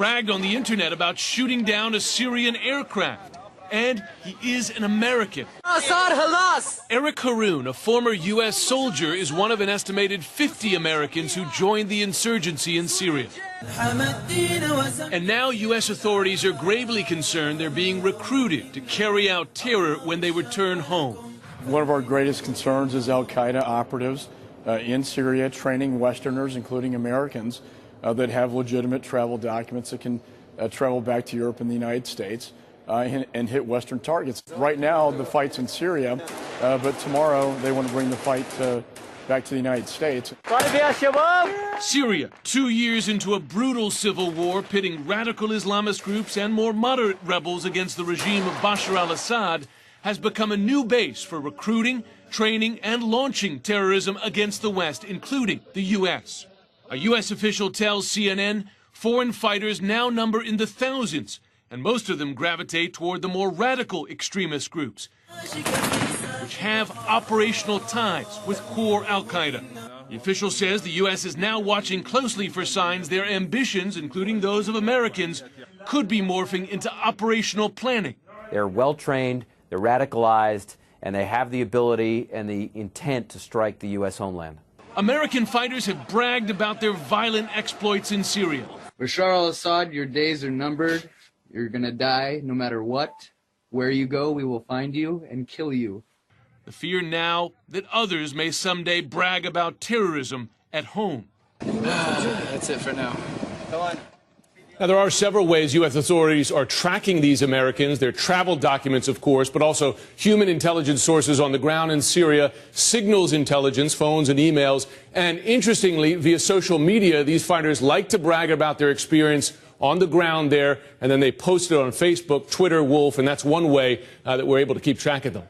bragged on the internet about shooting down a Syrian aircraft. And he is an American. Eric Haroun, a former U.S. soldier, is one of an estimated 50 Americans who joined the insurgency in Syria. And now U.S. authorities are gravely concerned they're being recruited to carry out terror when they return home. One of our greatest concerns is Al-Qaeda operatives in Syria training Westerners, including Americans, that have legitimate travel documents that can travel back to Europe and the United States. And hit Western targets. Right now, the fight's in Syria, but tomorrow they want to bring the fight back to the United States. Syria, 2 years into a brutal civil war pitting radical Islamist groups and more moderate rebels against the regime of Bashar al-Assad, has become a new base for recruiting, training, and launching terrorism against the West, including the U.S. A U.S. official tells CNN foreign fighters now number in the thousands, and most of them gravitate toward the more radical extremist groups, which have operational ties with core Al-Qaeda. The official says the U.S. is now watching closely for signs their ambitions, including those of Americans, could be morphing into operational planning. They're well-trained, they're radicalized, and they have the ability and the intent to strike the U.S. homeland. American fighters have bragged about their violent exploits in Syria. Bashar al-Assad, your days are numbered. You're gonna die no matter what. Where you go, we will find you and kill you. The fear now that others may someday brag about terrorism at home. That's it for now. Come on. Now, there are several ways U.S. authorities are tracking these Americans, their travel documents, of course, but also human intelligence sources on the ground in Syria, signals intelligence, phones and emails, and interestingly, via social media, these fighters like to brag about their experience on the ground there, and then they post it on Facebook, Twitter, Wolf, and that's one way that we're able to keep track of them.